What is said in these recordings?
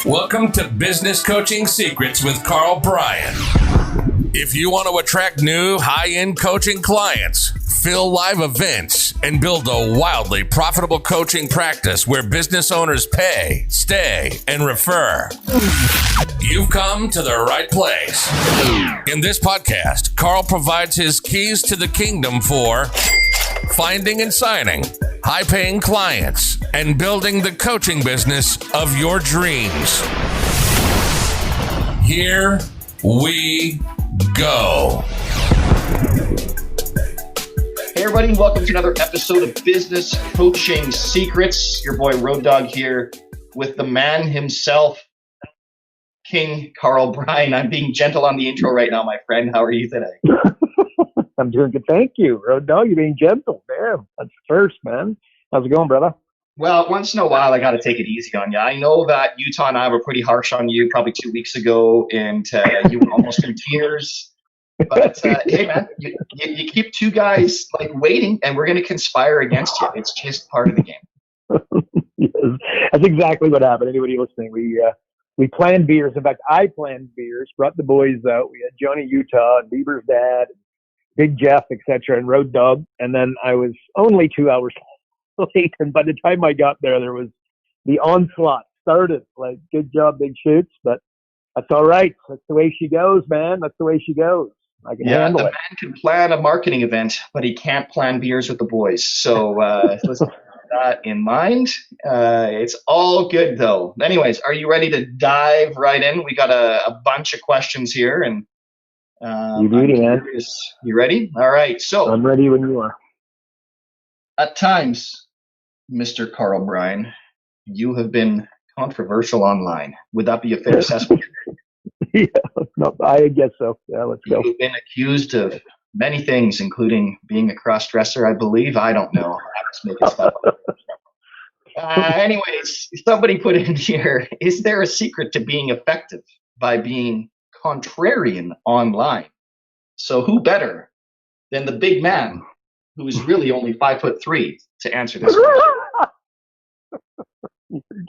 Welcome to Business Coaching Secrets with Karl Bryan. If you want to attract new high-end coaching clients, fill live events, and build a wildly profitable coaching practice where business owners pay, stay, and refer, you've come to the right place. In this podcast, Karl provides his keys to the kingdom for finding and signing high-paying clients and building the coaching business of your dreams. Here we go. Hey everybody, welcome to another episode of Business Coaching Secrets. Your boy Road Dogg here with the man himself, King Karl Bryan. I'm being gentle on the intro right now, my friend. How are you today? I'm doing good. Thank you, Road Dogg. You're being gentle. Damn, that's first, man. How's it going, brother? Well, once in a while, I got to take it easy on you. I know that Utah and I were pretty harsh on you probably 2 weeks ago, and you were almost in tears. But hey, man, you keep two guys like waiting, and we're going to conspire against you. It's just part of the game. Yes, that's exactly what happened. Anybody listening, we planned beers. In fact, I planned beers, brought the boys out. We had Johnny Utah and Bieber's dad, Big Jeff, etc., and Road Dogg. And then I was only 2 hours late, and by the time I got there, there was the onslaught started. Like, good job, Big Shoots, but that's all right. That's the way she goes, man. That's the way she goes. I can handle it. The man can plan a marketing event, but he can't plan beers with the boys. So let's keep that in mind. It's all good, though. Anyways, are you ready to dive right in? We got a bunch of questions here, and you ready, man? You ready? All right. So I'm ready when you are. At times, Mr. Karl Bryan, you have been controversial online. Would that be a fair assessment? Yeah, no, I guess so. Yeah, let's go. You've been accused of many things, including being a cross-dresser, I believe. I don't know. I'm just making stuff up. Anyways, somebody put in here, is there a secret to being effective by being contrarian online? So who better than the big man who's really only 5'3" to answer this question?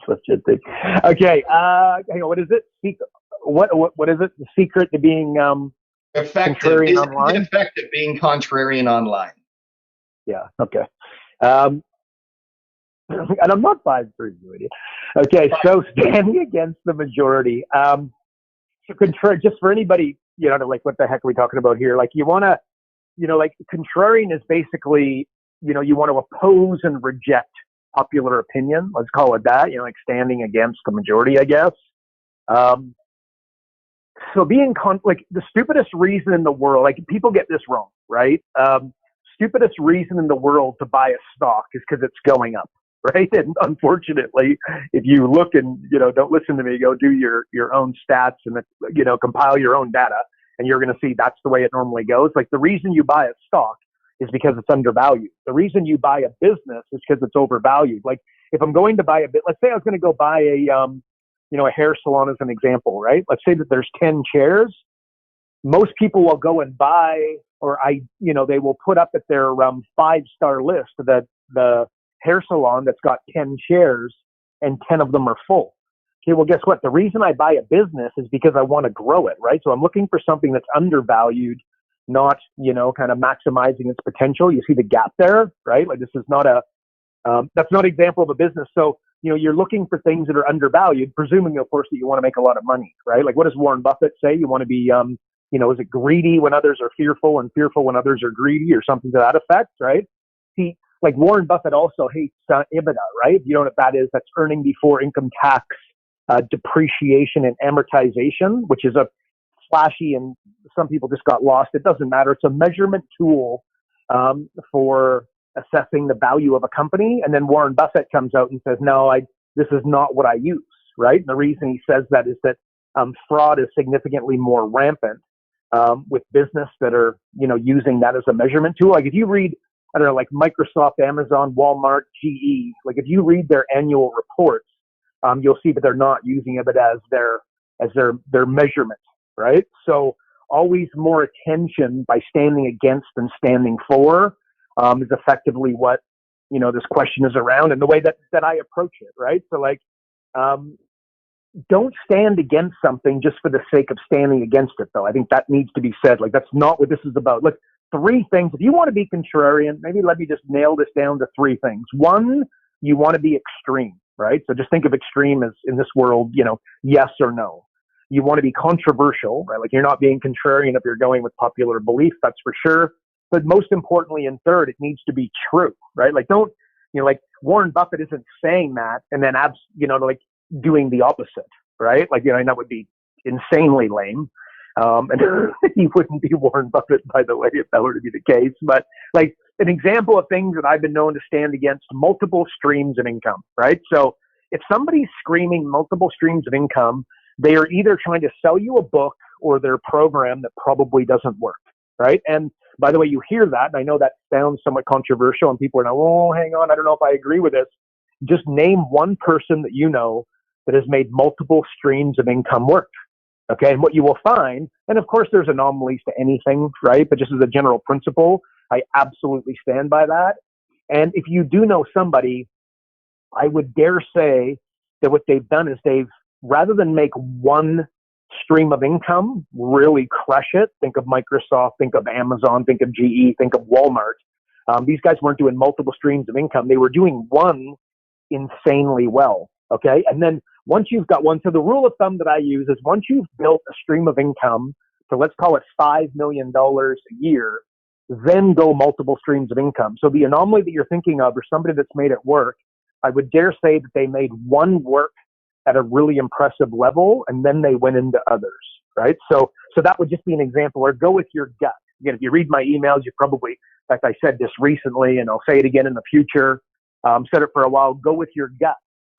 Such a thing. Okay, hang on. What is it? What is it? The secret to being effective? Contrarian Is online? it effective being contrarian online? Yeah. Okay. And I'm not 5'3", you idiot. Okay, so standing against the majority. So just for anybody, like, what the heck are we talking about here? Like, you want to, like, contrarian is basically, you want to oppose and reject popular opinion. Let's call it that. Like standing against the majority, I guess. So being like the stupidest reason in the world, like, people get this wrong, right? Stupidest reason in the world to buy a stock is because it's going up, right? And unfortunately, if you look and, don't listen to me, go do your own stats and, compile your own data, and you're going to see that's the way it normally goes. Like, the reason you buy a stock is because it's undervalued. The reason you buy a business is because it's overvalued. Like, if I'm going to buy let's say I was going to go buy a hair salon as an example, right? Let's say that there's 10 chairs. Most people will go and buy, or they will put up at their 5-star list that the hair salon that's got 10 chairs and 10 of them are full. Okay, well, guess what? The reason I buy a business is because I want to grow it, right? So I'm looking for something that's undervalued, not, kind of maximizing its potential. You see the gap there, right? Like, this is not that's not an example of a business. So, you're looking for things that are undervalued, presuming, of course, that you want to make a lot of money, right? Like, what does Warren Buffett say? You want to be, is it greedy when others are fearful and fearful when others are greedy, or something to that effect, right? See, like, Warren Buffett also hates EBITDA, right? You know what that is? That's earning before income tax, depreciation and amortization, which is a flashy, and some people just got lost. It doesn't matter. It's a measurement tool for assessing the value of a company. And then Warren Buffett comes out and says, no, this is not what I use, right? And the reason he says that is that fraud is significantly more rampant with business that are, using that as a measurement tool. Like, if you read, I don't know, like Microsoft, Amazon, Walmart, GE, like, if you read their annual reports, you'll see that they're not using it as their measurement, right? So always more attention by standing against and standing for is effectively what, this question is around, and the way that I approach it, right? So, like, don't stand against something just for the sake of standing against it, though. I think that needs to be said. Like, that's not what this is about. Look, 3 things. If you want to be contrarian, maybe let me just nail this down to 3 things. 1, you want to be extreme, right? So just think of extreme as in this world, yes or no. You want to be controversial, right? Like, you're not being contrarian if you're going with popular belief, that's for sure. But most importantly, and third, it needs to be true, right? Like, don't, like Warren Buffett isn't saying that and then, like doing the opposite, right? Like, and that would be insanely lame. And he wouldn't be Warren Buffett, by the way, if that were to be the case. But like an example of things that I've been known to stand against: multiple streams of income, right? So if somebody's screaming multiple streams of income, they are either trying to sell you a book or their program that probably doesn't work, right? And by the way, you hear that, and I know that sounds somewhat controversial, and people are now, oh, hang on, I don't know if I agree with this. Just name one person that you know that has made multiple streams of income work. Okay, and what you will find, and of course there's anomalies to anything, right? But just as a general principle, I absolutely stand by that. And if you do know somebody, I would dare say that what they've done is they've, rather than make one stream of income really crush it, think of Microsoft, think of Amazon, think of GE, think of Walmart. These guys weren't doing multiple streams of income. They were doing one insanely well. Okay, and then once you've got one, so the rule of thumb that I use is once you've built a stream of income, so let's call it $5 million a year, then go multiple streams of income. So the anomaly that you're thinking of, or somebody that's made it work, I would dare say that they made one work at a really impressive level, and then they went into others, right? So that would just be an example. Or go with your gut. Again, if you read my emails, you probably, in fact, I said this recently, and I'll say it again in the future, said it for a while, go with your gut.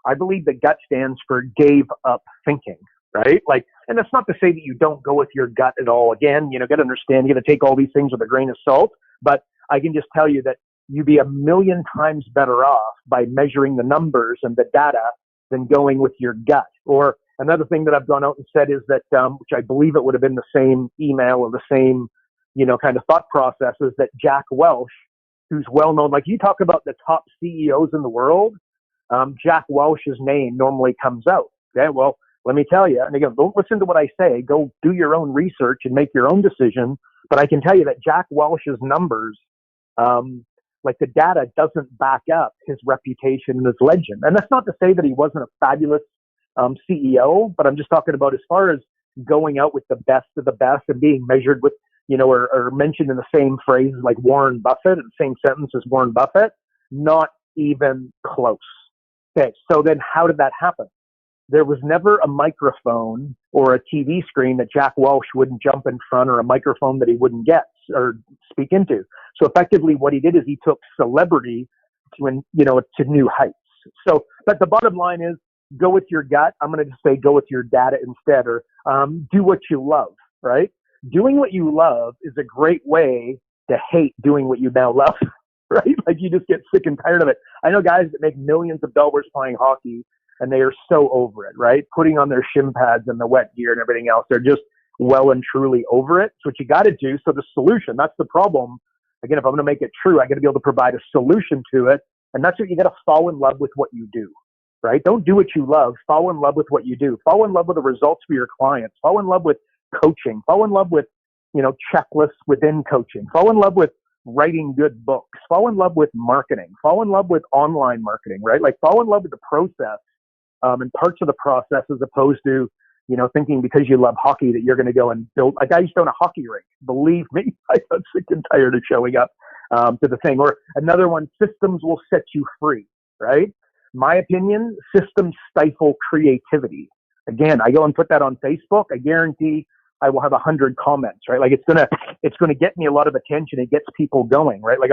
I believe that gut stands for gave up thinking, right? Like, and that's not to say that you don't go with your gut at all. Again, got to understand, you got to take all these things with a grain of salt, but I can just tell you that you'd be 1,000,000 times better off by measuring the numbers and the data than going with your gut. Or another thing that I've gone out and said is that, which I believe it would have been the same email or the same, kind of thought process, is that Jack Welch, who's well known, like you talk about the top CEOs in the world, Jack Welch's name normally comes out. Okay, well, let me tell you, and again, don't listen to what I say, go do your own research and make your own decision. But I can tell you that Jack Welch's numbers, like the data doesn't back up his reputation and his legend. And that's not to say that he wasn't a fabulous CEO, but I'm just talking about as far as going out with the best of the best and being measured with, or mentioned in the same phrase like Warren Buffett, in the same sentence as Warren Buffett, not even close. Okay, so then how did that happen? There was never a microphone or a TV screen that Jack Welch wouldn't jump in front, or a microphone that he wouldn't get or speak into. So effectively what he did is he took celebrity to new heights. So, but the bottom line is, go with your gut. I'm going to just say go with your data instead, or do what you love, right? Doing what you love is a great way to hate doing what you now love. Right? Like, you just get sick and tired of it. I know guys that make millions of dollars playing hockey, and they are so over it, right? Putting on their shin pads and the wet gear and everything else. They're just well and truly over it. So what you got to do, so the solution, that's the problem. Again, if I'm going to make it true, I got to be able to provide a solution to it. And that's what you got to fall in love with what you do, right? Don't do what you love. Fall in love with what you do. Fall in love with the results for your clients. Fall in love with coaching. Fall in love with, checklists within coaching. Fall in love with writing good books. Fall in love with marketing. Fall in love with online marketing, right? Like, fall in love with the process and parts of the process, as opposed to, thinking because you love hockey that you're going to go and build. Like, I used to own a hockey rink. Believe me, I got sick and tired of showing up to the thing. Or another one, systems will set you free, right? My opinion, systems stifle creativity. Again, I go and put that on Facebook. I guarantee I will have 100 comments, right? Like, it's gonna get me a lot of attention. It gets people going, right? Like,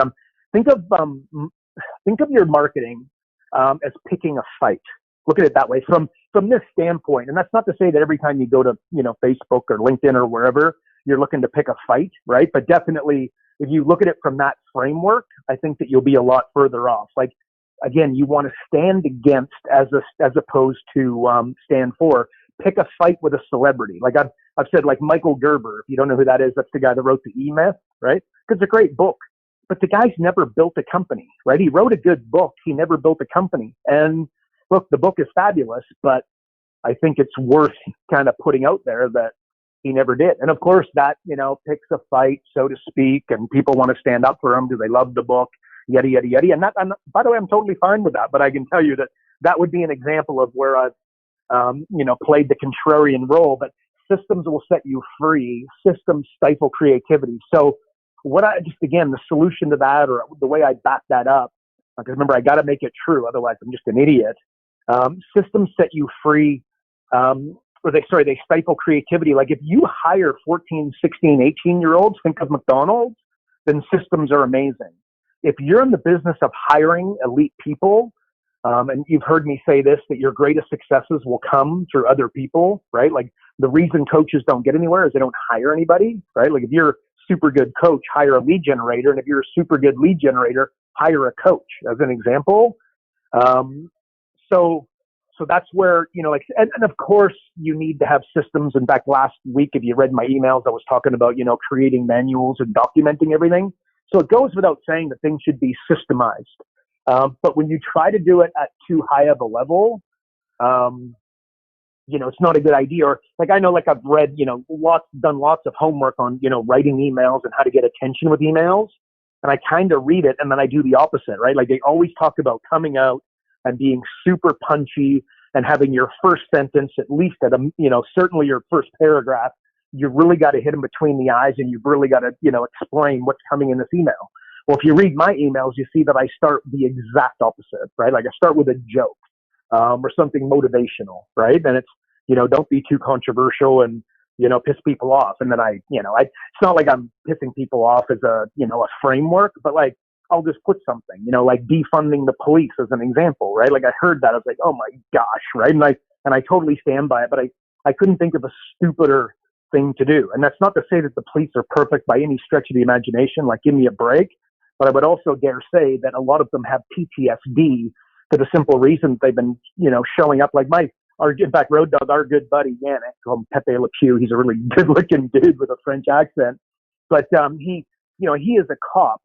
think of your marketing as picking a fight. Look at it that way from this standpoint. And that's not to say that every time you go to, Facebook or LinkedIn or wherever, you're looking to pick a fight, right? But definitely, if you look at it from that framework, I think that you'll be a lot further off. Like, again, you want to stand against as opposed to stand for. Pick a fight with a celebrity. Like I've said, like Michael Gerber, if you don't know who that is, that's the guy that wrote the E-Myth, right? It's a great book, but the guy's never built a company, right? He wrote a good book. He never built a company. And look, the book is fabulous, but I think it's worth kind of putting out there that he never did. And of course that, picks a fight, so to speak, and people want to stand up for him. Do they love the book? Yada, yada, yada. And by the way, I'm totally fine with that, but I can tell you that that would be an example of where I've, played the contrarian role, but systems will set you free. Systems stifle creativity. So the solution to that, or the way I back that up, because remember, I got to make it true. Otherwise I'm just an idiot. Systems set you free. They stifle creativity. Like if you hire 14, 16, 18-year-olds, think of McDonald's, then systems are amazing. If you're in the business of hiring elite people, and you've heard me say this, that your greatest successes will come through other people, right? Like the reason coaches don't get anywhere is they don't hire anybody, right? Like if you're a super good coach, hire a lead generator. And if you're a super good lead generator, hire a coach, as an example. So that's where, and of course you need to have systems. In fact, last week, if you read my emails, I was talking about, creating manuals and documenting everything. So it goes without saying that things should be systemized. But when you try to do it at too high of a level, it's not a good idea. Or like, I know, like I've read, done lots of homework on, writing emails and how to get attention with emails. And I kind of read it and then I do the opposite, right? Like they always talk about coming out and being super punchy and having your first sentence, at least certainly your first paragraph, you really got to hit them between the eyes and you've really got to, explain what's coming in this email. Well, if you read my emails, you see that I start the exact opposite, right? Like I start with a joke, or something motivational, right? And it's, don't be too controversial and, piss people off. And then it's not like I'm pissing people off as a framework, but like, I'll just put something, like defunding the police as an example, right? Like I heard that, I was like, oh my gosh, right? And I totally stand by it, but I couldn't think of a stupider thing to do. And that's not to say that the police are perfect by any stretch of the imagination, like give me a break. But I would also dare say that a lot of them have PTSD for the simple reason they've been, showing up. Like in fact, Road Dog, our good buddy, Yannick, called him Pepe Le Pew. He's a really good looking dude with a French accent. But he is a cop.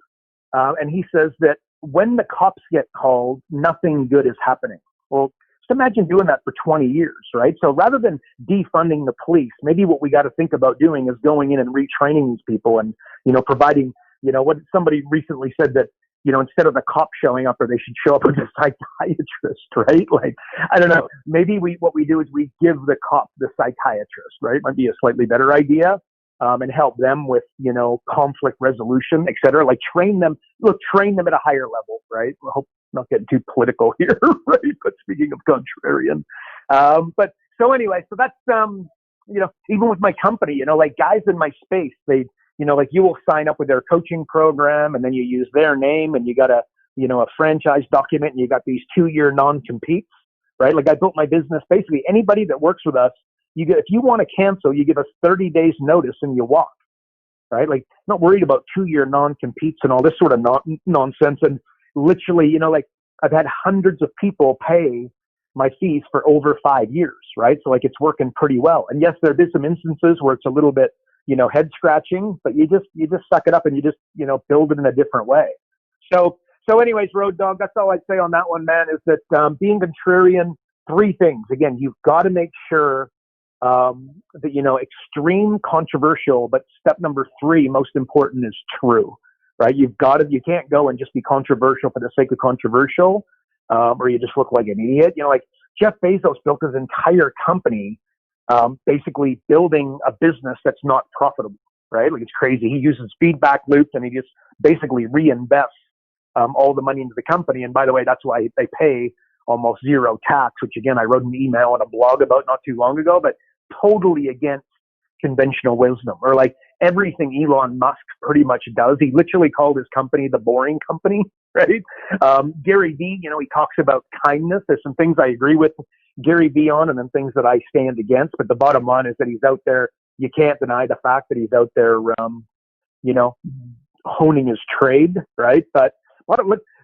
And he says that when the cops get called, nothing good is happening. Well, just imagine doing that for 20 years, right? So rather than defunding the police, maybe what we got to think about doing is going in and retraining these people and, providing, what somebody recently said that, instead of the cop showing up, or they should show up with a psychiatrist, right? Like, I don't know. Maybe what we do is we give the cop the psychiatrist, right? Might be a slightly better idea. And help them with, conflict resolution, et cetera. Like train them at a higher level, right? I hope I'm not getting too political here, right? But speaking of contrarian, but so anyway, so that's, even with my company, like guys in my space, they, like you will sign up with their coaching program and then you use their name and you got a franchise document and you got these 2-year non-competes, right? Like I built my business, basically anybody that works with us, if you want to cancel, you give us 30 days notice and you walk, right? Like not worried about 2-year non-competes and all this sort of nonsense. And literally, like I've had hundreds of people pay my fees for over 5 years, right? So like it's working pretty well. And yes, there have been some instances where it's a little bit, head scratching, but you just suck it up and you just, build it in a different way. So anyways, Road Dog, that's all I'd say on that one, man, is that being contrarian, 3 things. Again, you've got to make sure that, extreme controversial, but step number 3, most important, is true, right? You can't go and just be controversial for the sake of controversial, or you just look like an idiot. Like Jeff Bezos built his entire company, basically building a business that's not profitable, right? Like it's crazy. He uses feedback loops and he just basically reinvests, all the money into the company. And by the way, that's why they pay almost zero tax, which again, I wrote an email on a blog about not too long ago, but totally against conventional wisdom, or like everything Elon Musk pretty much does. He literally called his company the boring company, right? Gary Vee, he talks about kindness. There's some things I agree with Gary Vee on and then things that I stand against. But the bottom line is that he's out there. You can't deny the fact that he's out there, honing his trade, right? But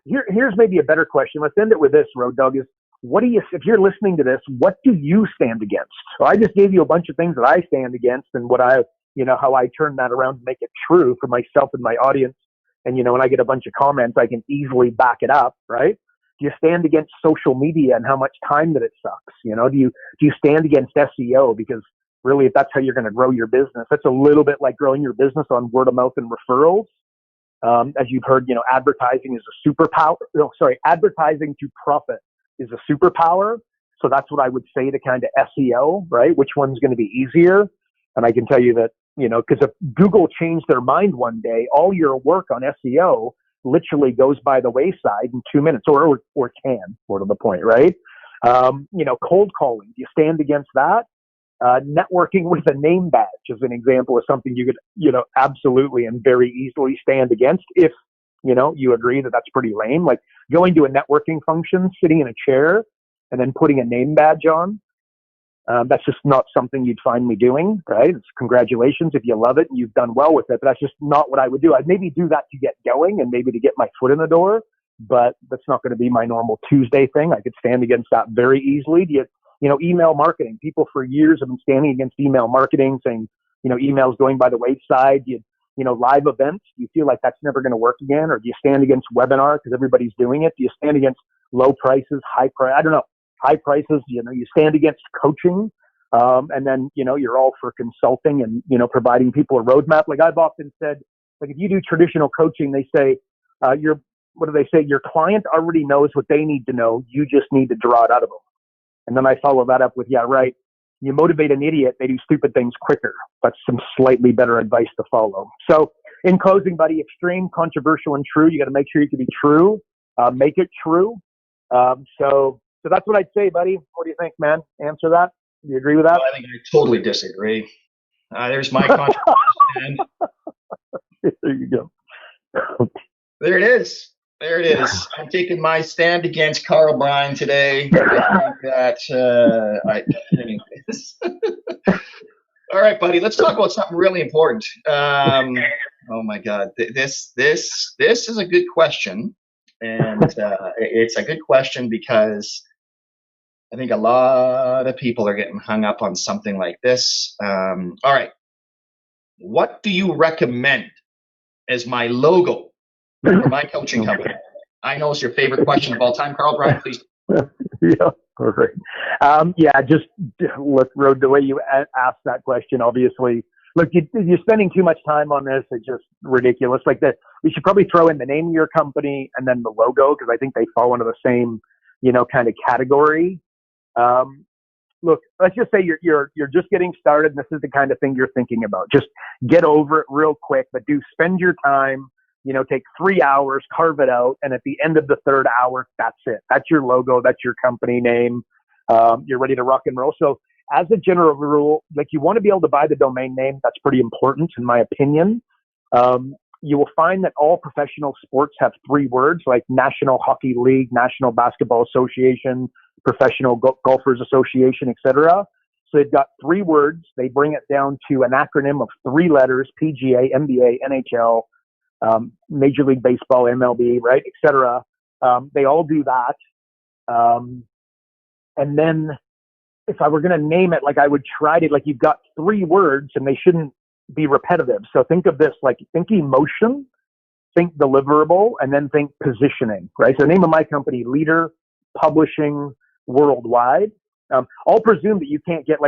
here's maybe a better question. Let's end it with this, Road Dog, is if you're listening to this, what do you stand against? So I just gave you a bunch of things that I stand against and how I turn that around to make it true for myself and my audience. And, when I get a bunch of comments, I can easily back it up, right? Do you stand against social media and how much time that it sucks? Do you stand against SEO? Because really, if that's how you're going to grow your business, that's a little bit like growing your business on word of mouth and referrals. As you've heard, advertising is a superpower. No, sorry, advertising to profit is a superpower. So that's what I would say to kind of SEO, right? Which one's going to be easier? And I can tell you that, because if Google changed their mind one day, all your work on SEO literally goes by the wayside in 2 minutes, or can, more to the point, right? Cold calling, do you stand against that? Networking with a name badge, as an example, is something you could, absolutely and very easily stand against if, you agree that that's pretty lame. Like going to a networking function, sitting in a chair, and then putting a name badge on. That's just not something you'd find me doing, right? It's congratulations if you love it and you've done well with it, but that's just not what I would do. I'd maybe do that to get going and maybe to get my foot in the door, but that's not going to be my normal Tuesday thing. I could stand against that very easily. Email marketing. People for years have been standing against email marketing, saying, emails going by the wayside. Live events. Do you feel like that's never going to work again? Or do you stand against webinar because everybody's doing it? Do you stand against low prices, high price? I don't know. High prices, you stand against coaching. And then, you're all for consulting and, providing people a roadmap. Like I've often said, like if you do traditional coaching, they say, what do they say? Your client already knows what they need to know. You just need to draw it out of them. And then I follow that up with, yeah, right. You motivate an idiot, they do stupid things quicker. That's some slightly better advice to follow. So in closing, buddy, extreme, controversial, and true. You got to make sure you can be true. Make it true. So that's what I'd say, buddy. What do you think, man? Answer that. Do you agree with that? Well, I think I totally disagree. There's my contribution. There you go. There it is. There it is. I'm taking my stand against Karl Bryan today. I think that anyways. All right, buddy. Let's talk about something really important. Oh my God, this is a good question, and it's a good question because I think a lot of people are getting hung up on something like this. All right, what do you recommend as my logo for my coaching company? I know it's your favorite question of all time, Karl Bryan. Please. Yeah, all right. Just look, Rod, the way you asked that question, obviously, look, you're spending too much time on this. It's just ridiculous. Like we should probably throw in the name of your company and then the logo, because I think they fall into the same, kind of category. Look, let's just say you're just getting started, and this is the kind of thing you're thinking about. Just get over it real quick, but spend your time. Take 3 hours, carve it out, and at the end of the third hour, that's it. That's your logo. That's your company name. You're ready to rock and roll. So as a general rule, like you want to be able to buy the domain name. That's pretty important, in my opinion. You will find that all professional sports have 3 words, like National Hockey League, National Basketball Association, Professional Golfers Association, etc. So they've got 3 words. They bring it down to an acronym of 3 letters: PGA, NBA, NHL. Major League Baseball, MLB, right, etc. They all do that. And then if I were going to name it, like I would try to, like you've got 3 words and they shouldn't be repetitive. So think of this, like think emotion, think deliverable, and then think positioning, right? So the name of my company, Leader Publishing Worldwide. I'll presume that you can't get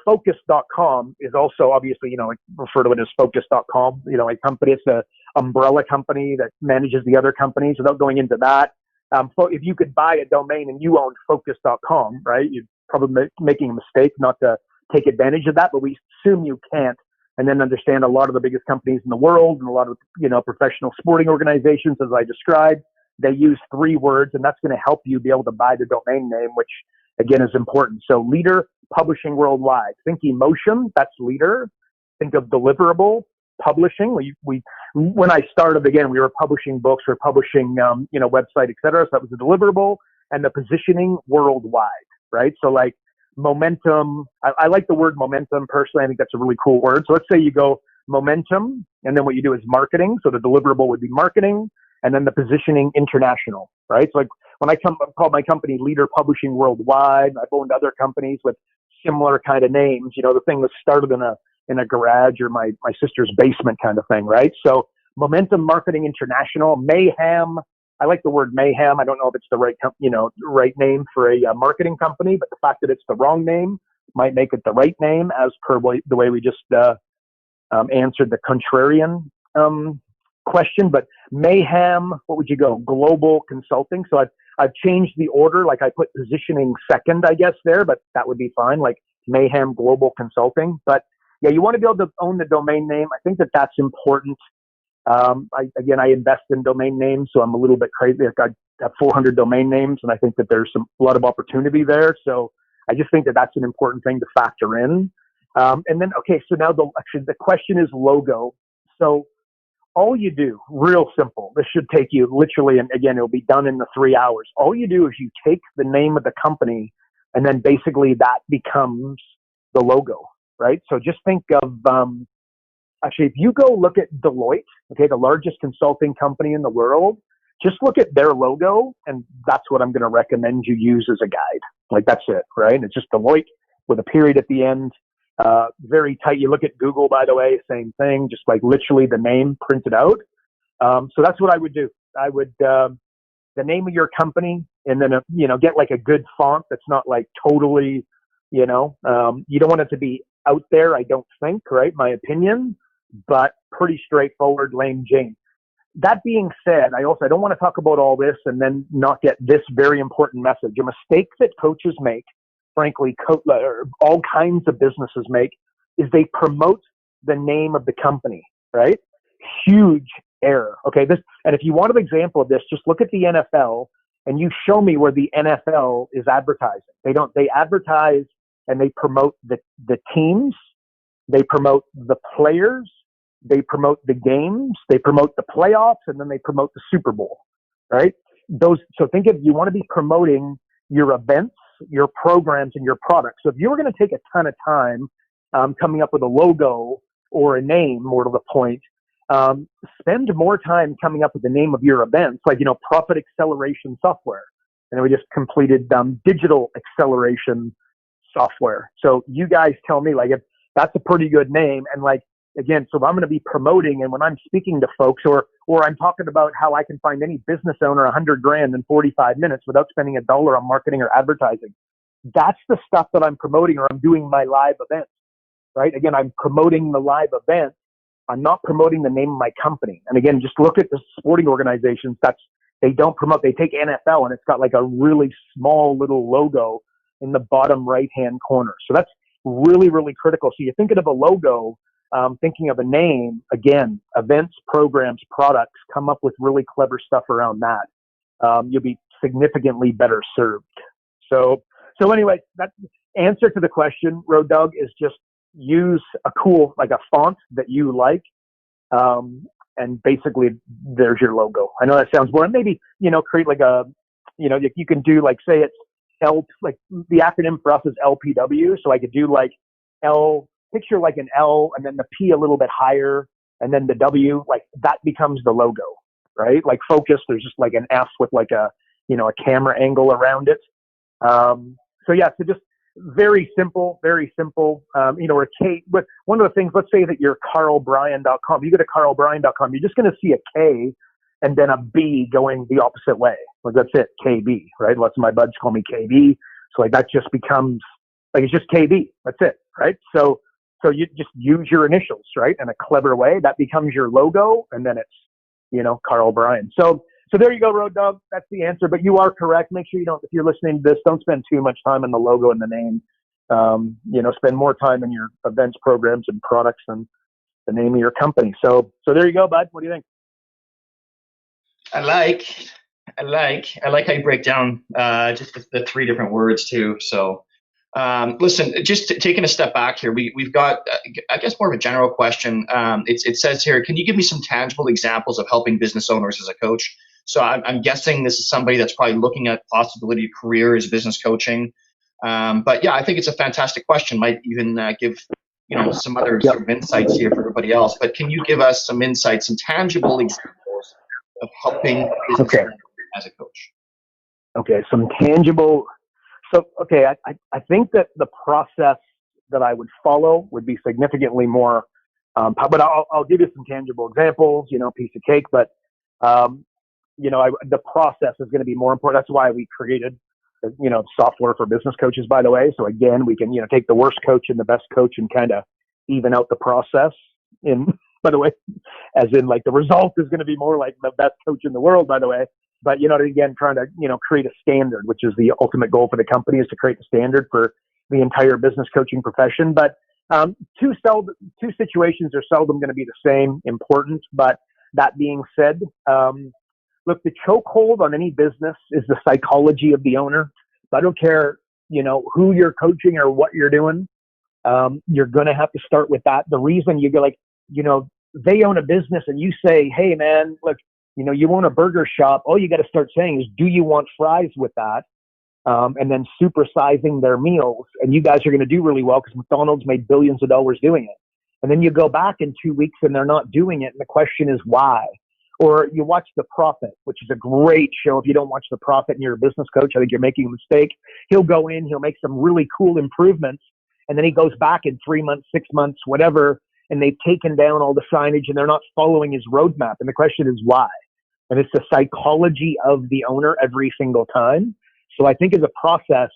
Focus.com is also obviously, refer to it as Focus.com, a company. It's the umbrella company that manages the other companies. Without going into that, if you could buy a domain and you own Focus.com, right, you're probably making a mistake not to take advantage of that, but we assume you can't. And then understand a lot of the biggest companies in the world and a lot of, professional sporting organizations, as I described, they use 3 words, and that's going to help you be able to buy the domain name, which again is important. So Leader Publishing Worldwide. Think emotion, that's Leader. Think of deliverable, publishing. When I started, again, we were publishing books, we were publishing, website, et cetera. So that was the deliverable, and the positioning worldwide, right? So like momentum, I like the word momentum personally. I think that's a really cool word. So let's say you go momentum, and then what you do is marketing. So the deliverable would be marketing, and then the positioning international, right? So like when I call my company Leader Publishing Worldwide, I've owned other companies with similar kind of names. The thing was started in a garage or my sister's basement kind of thing, right? So momentum, marketing, international, mayhem, I like the word mayhem. I don't know if it's the right, right name for a marketing company, but the fact that it's the wrong name might make it the right name, as per the way we just answered the contrarian question. But mayhem, what would you go? Global consulting. So I've changed the order. Like I put positioning second, I guess there, but that would be fine. Like mayhem global consulting. But yeah, you want to be able to own the domain name. I think that that's important. I invest in domain names, so I'm a little bit crazy. I have 400 domain names, and I think that there's a lot of opportunity there. So I just think that that's an important thing to factor in. And then, okay, so now the question is logo. So all you do, real simple, this should take you literally, and again, it'll be done in the 3 hours. All you do is you take the name of the company, and then basically that becomes the logo, right? So just think of, actually, if you go look at Deloitte, okay, the largest consulting company in the world, just look at their logo, and that's what I'm going to recommend you use as a guide. Like, that's it, right? And it's just Deloitte with a period at the end, very tight. You look at Google, by the way, same thing, just like literally the name printed out. So that's what I would do. I would, the name of your company, and then, get like a good font that's not like totally, you don't want it to be out there, I don't think, right? My opinion. But pretty straightforward, lame Jane. That being said, I don't want to talk about all this and then not get this very important message. A mistake that coaches make, frankly, all kinds of businesses make, is they promote the name of the company, right? Huge error. Okay, and if you want an example of this, just look at the NFL and you show me where the NFL is advertising. They advertise and they promote the teams, they promote the players, they promote the games, they promote the playoffs, and then they promote the Super Bowl, right? So think of, you want to be promoting your events, your programs, and your products. So if you were going to take a ton of time coming up with a logo or a name, more to the point, spend more time coming up with the name of your events, like, Profit Acceleration Software. And we just completed Digital Acceleration Software. So you guys tell me, like, if that's a pretty good name. And like, again, so if I'm going to be promoting, and when I'm speaking to folks, or I'm talking about how I can find any business owner $100,000 in 45 minutes without spending $1 on marketing or advertising, that's the stuff that I'm promoting, or I'm doing my live events, right? Again, I'm promoting the live event. I'm not promoting the name of my company. And again, just look at the sporting organizations. They don't promote. They take NFL, and it's got like a really small little logo in the bottom right-hand corner. So that's really, really critical. So you're thinking of a logo, thinking of a name, again, events, programs, products, come up with really clever stuff around that. You'll be significantly better served. So anyway, that answer to the question, Road Dog, is just use a cool, like a font that you like. And basically there's your logo. I know that sounds boring. Maybe, create like a, you can do like, say it's like the acronym for us is LPW. So I could do like picture like an L, and then the P a little bit higher, and then the W, like that becomes the logo, right? Like focus, there's just like an F with like a camera angle around it. So just very simple, or K. But one of the things, let's say that you're KarlBryan.com. You go to KarlBryan.com, you're just going to see a K and then a B going the opposite way. Like that's it, KB, right? Lots of my buds call me KB. So like that just becomes like, it's just KB. That's it, right? So you just use your initials, right? In a clever way, that becomes your logo, and then it's, Karl Bryan. So there you go, Road Dog. That's the answer. But you are correct. Make sure if you're listening to this, don't spend too much time on the logo and the name. Spend more time in your events, programs, and products than the name of your company. So there you go, bud. What do you think? I like how you break down just the three different words too. So listen, just taking a step back here, we've got I guess more of a general question. It says here, can you give me some tangible examples of helping business owners as a coach? So I'm guessing this is somebody that's probably looking at possibility of career as business coaching. But yeah, I think it's a fantastic question. Might even give some other sort of insights here for everybody else. But can you give us some insights, some tangible examples of helping business owners as a coach? Okay, some tangible. So, okay, I think that the process that I would follow would be significantly more, but I'll give you some tangible examples, piece of cake. But the process is going to be more important. That's why we created, software for business coaches, by the way. So again, we can, take the worst coach and the best coach and kind of even out the process by the way, as in like the result is going to be more like the best coach in the world, by the way. But, again, trying to, create a standard, which is the ultimate goal for the company, is to create the standard for the entire business coaching profession. But two situations are seldom going to be the same important. But that being said, look, the chokehold on any business is the psychology of the owner. So I don't care, who you're coaching or what you're doing. You're going to have to start with that. The reason you go like, they own a business and you say, hey man, look, you own a burger shop. All you got to start saying is, do you want fries with that? And then supersizing their meals. And you guys are going to do really well because McDonald's made billions of dollars doing it. And then you go back in 2 weeks and they're not doing it. And the question is why? Or you watch The Profit, which is a great show. If you don't watch The Profit and you're a business coach, I think you're making a mistake. He'll go in, he'll make some really cool improvements. And then he goes back in 3 months, 6 months, whatever, and they've taken down all the signage and they're not following his roadmap. And the question is why? And it's the psychology of the owner every single time. So I think as a process,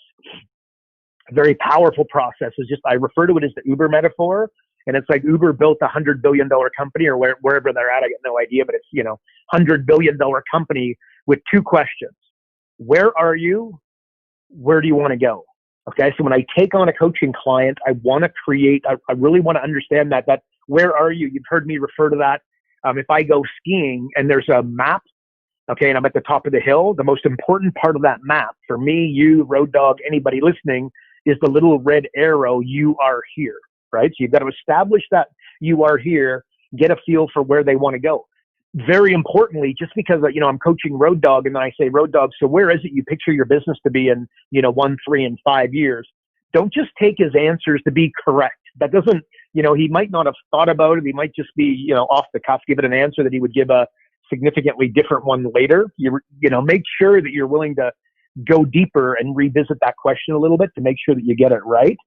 a very powerful process is just, I refer to it as the Uber metaphor. And it's like Uber built $100 billion company or wherever they're at. I get no idea, but it's, $100 billion company with two questions. Where are you? Where do you want to go? Okay. So when I take on a coaching client, I want to create, I really want to understand that where are you? You've heard me refer to that. If I go skiing and there's a map, okay, and I'm at the top of the hill, the most important part of that map for me, you, Road Dog, anybody listening, is the little red arrow, you are here, right? So you've got to establish that you are here, get a feel for where they want to go. Very importantly, just because, I'm coaching Road Dog and then I say, Road Dog, so where is it you picture your business to be in, 1, 3, and 5 years? Don't just take his answers to be correct. That doesn't, he might not have thought about it. He might just be, off the cuff, give it an answer that he would give a significantly different one later. Make sure that you're willing to go deeper and revisit that question a little bit to make sure that you get it right.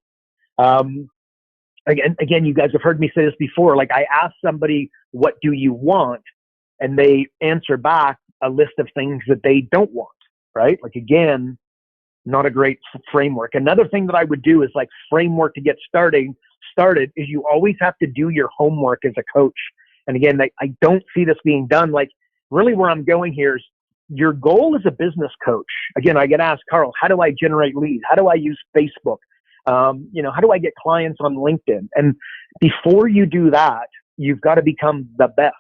Again, you guys have heard me say this before. Like I ask somebody, what do you want? And they answer back a list of things that they don't want, right? Like again, not a great framework. Another thing that I would do is like framework to get started is you always have to do your homework as a coach. And again, I don't see this being done. Like really where I'm going here is your goal as a business coach. Again, I get asked, Karl, how do I generate leads? How do I use Facebook? How do I get clients on LinkedIn? And before you do that, you've got to become the best.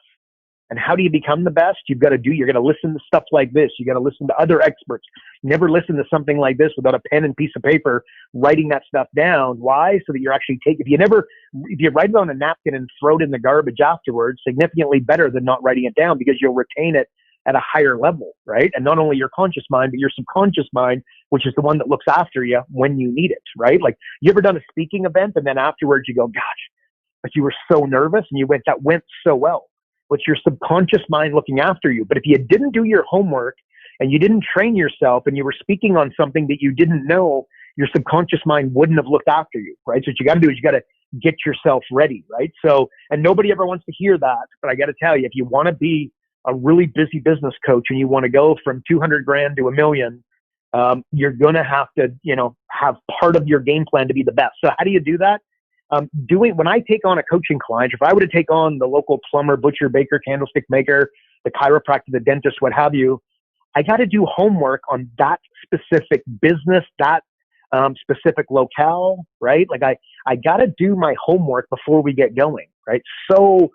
And how do you become the best? You're going to listen to stuff like this. You got to listen to other experts. Never listen to something like this without a pen and piece of paper, writing that stuff down. Why? So that you're actually if you write it on a napkin and throw it in the garbage afterwards, significantly better than not writing it down because you'll retain it at a higher level, right? And not only your conscious mind, but your subconscious mind, which is the one that looks after you when you need it, right? Like you ever done a speaking event and then afterwards you go, gosh, but you were so nervous and that went so well. It's your subconscious mind looking after you. But if you didn't do your homework and you didn't train yourself and you were speaking on something that you didn't know, your subconscious mind wouldn't have looked after you, right? So what you got to do is you got to get yourself ready, right? So, and nobody ever wants to hear that, but I got to tell you, if you want to be a really busy business coach and you want to go from 200 grand to $1 million, you're going to have to, have part of your game plan to be the best. So how do you do that? When I take on a coaching client, if I were to take on the local plumber, butcher, baker, candlestick maker, the chiropractor, the dentist, what have you, I got to do homework on that specific business, that specific locale, right? Like I got to do my homework before we get going, right? So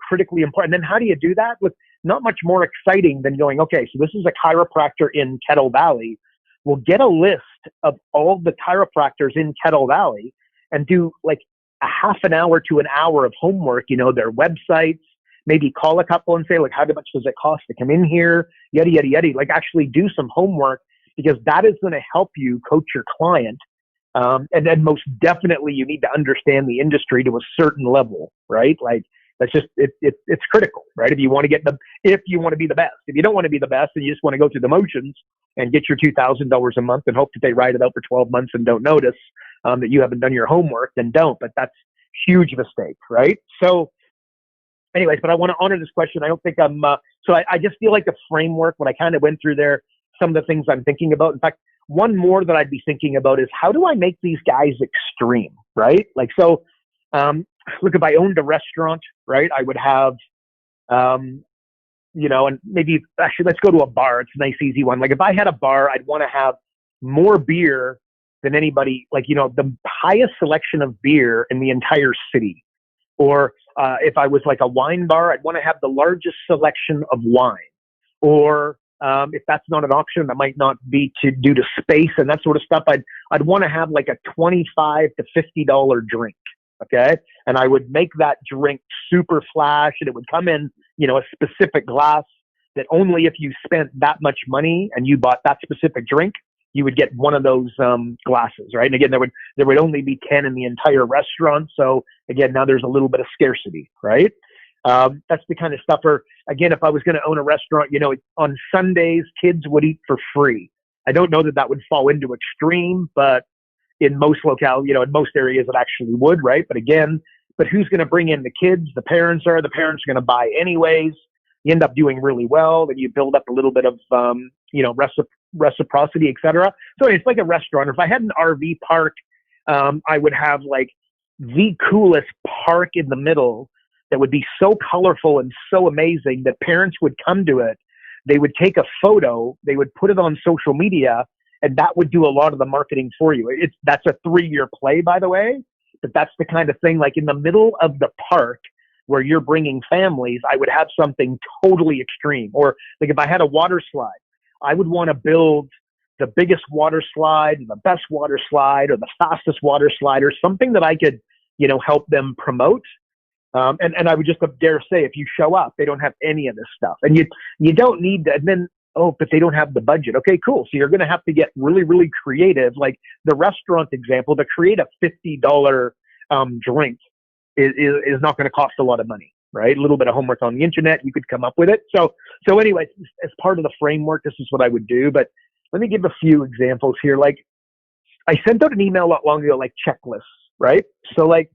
critically important. And then how do you do that? Look, not much more exciting than going, okay, so this is a chiropractor in Kettle Valley. We'll get a list of all the chiropractors in Kettle Valley and do like a half an hour to an hour of homework, their websites, maybe call a couple and say, like, how much does it cost to come in here? Yada, yada, yada. Like actually do some homework because that is going to help you coach your client. And then most definitely you need to understand the industry to a certain level, right? Like that's just, it's critical, right? If you want to be the best. If you don't want to be the best and you just want to go through the motions and get your $2,000 a month and hope that they ride it out for 12 months and don't notice that you haven't done your homework, then don't. But that's huge mistake, right? So anyways, but I want to honor this question. I don't think so I just feel like the framework, what I kind of went through there, some of the things I'm thinking about. In fact, one more that I'd be thinking about is how do I make these guys extreme, right? Like, so, look, if I owned a restaurant, right, I would have, and maybe actually let's go to a bar. It's a nice, easy one. Like if I had a bar, I'd want to have more beer than anybody, like, the highest selection of beer in the entire city. Or if I was like a wine bar, I'd want to have the largest selection of wine. Or if that's not an option, that might not be due to space and that sort of stuff. I'd want to have like a $25 to $50 drink. Okay. And I would make that drink super flash, and it would come in, a specific glass that only if you spent that much money and you bought that specific drink, you would get one of those glasses, right? And again, there would only be 10 in the entire restaurant. So again, now there's a little bit of scarcity, right? That's the kind of stuff where, again, if I was going to own a restaurant, on Sundays, kids would eat for free. I don't know that would fall into extreme, but in most locales, in most areas it actually would, right? But who's going to bring in the kids? The parents are going to buy anyways. You end up doing really well. Then you build up a little bit of, reciprocity, etc. So it's like a restaurant. If I had an RV park, I would have like the coolest park in the middle that would be so colorful and so amazing that parents would come to it. They would take a photo, they would put it on social media, and that would do a lot of the marketing for you. That's a 3-year play, by the way, but that's the kind of thing, like in the middle of the park where you're bringing families, I would have something totally extreme. Or like if I had a water slide, I would want to build the biggest water slide, the best water slide, or the fastest water slide, or something that I could, help them promote. And I would just dare say, if you show up, they don't have any of this stuff, and you don't need to. And then, but they don't have the budget. Okay, cool. So you're going to have to get really, really creative. Like the restaurant example, to create a $50 drink is not going to cost a lot of money, right? A little bit of homework on the internet, you could come up with it. So anyway, as part of the framework, this is what I would do. But let me give a few examples here. Like I sent out an email not long ago, like checklists, right? So like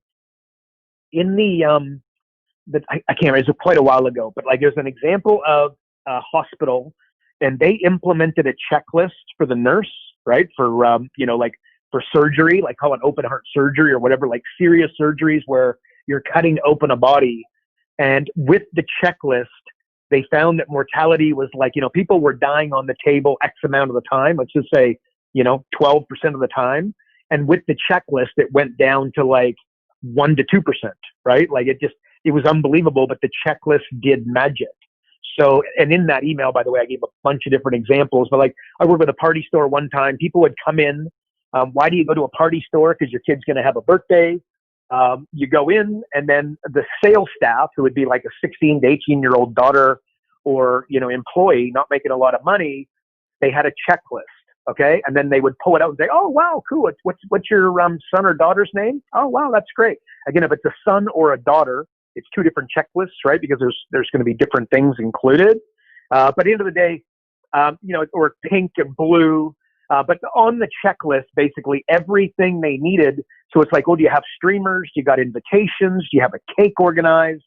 in I can't remember, it was quite a while ago, but like there's an example of a hospital, and they implemented a checklist for the nurse, right? For, like for surgery, like call it open heart surgery or whatever, like serious surgeries where you're cutting open a body. And with the checklist, they found that mortality was like, people were dying on the table X amount of the time, let's just say, 12% of the time. And with the checklist, it went down to like 1% to 2%, right? Like it was unbelievable, but the checklist did magic. So, and in that email, by the way, I gave a bunch of different examples, but like I worked with a party store one time. People would come in. Why do you go to a party store? Because your kid's going to have a birthday. You go in, and then the sales staff, who would be like a 16 to 18-year-old daughter or, employee not making a lot of money, they had a checklist. Okay. And then they would pull it out and say, oh, wow, cool. What's your son or daughter's name? Oh, wow, that's great. Again, if it's a son or a daughter, it's 2 different checklists, right? Because there's going to be different things included. But at the end of the day, or pink and blue. But on the checklist, basically everything they needed. So it's like, do you have streamers? You got invitations? Do you have a cake organized?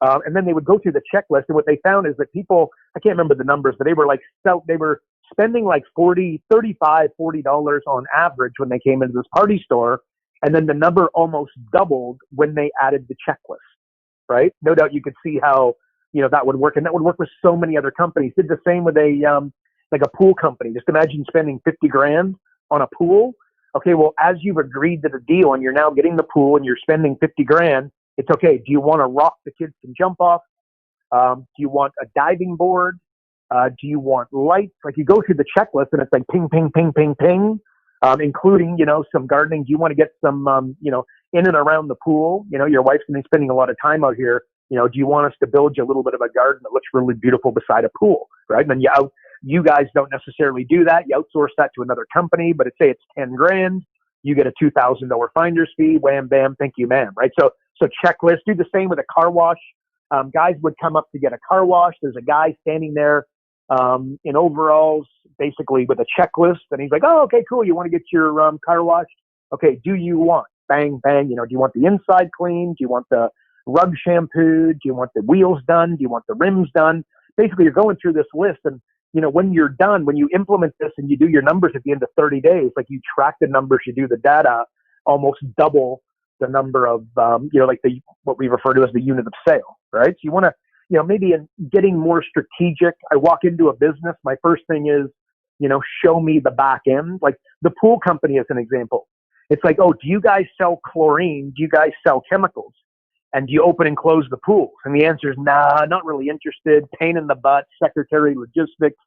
And then they would go through the checklist. And what they found is that people, I can't remember the numbers, but they were spending like $35, $40 on average when they came into this party store. And then the number almost doubled when they added the checklist, right? No doubt you could see how, that would work. And that would work with so many other companies. Did the same with like a pool company. Just imagine spending $50,000 on a pool. Okay, well, as you've agreed to the deal and you're now getting the pool and you're spending $50,000, it's okay. Do you want a rock the kids can jump off? Do you want a diving board? Do you want lights? Like you go through the checklist and it's like ping, ping, ping, ping, ping, including, some gardening. Do you want to get some, in and around the pool? Your wife's going to be spending a lot of time out here. Do you want us to build you a little bit of a garden that looks really beautiful beside a pool, right? And then you guys don't necessarily do that. You outsource that to another company, but say it's $10,000, you get a $2,000 finder's fee. Wham, bam, thank you, ma'am. Right? So checklist. Do the same with a car wash. Guys would come up to get a car wash. There's a guy standing there in overalls, basically with a checklist, and he's like, "Oh, okay, cool. You want to get your car washed? Okay. Do you want bang bang? Do you want the inside clean? Do you want the rug shampooed? Do you want the wheels done? Do you want the rims done? Basically, you're going through this list, and when you're done, when you implement this and you do your numbers at the end of 30 days, like you track the numbers, you do the data, almost double the number of, like what we refer to as the unit of sale, right? So you want to, maybe in getting more strategic. I walk into a business, my first thing is, show me the back end. Like the pool company as an example. It's like, oh, do you guys sell chlorine? Do you guys sell chemicals? And do you open and close the pools? And the answer is, nah, not really interested. Pain in the butt, secretary logistics,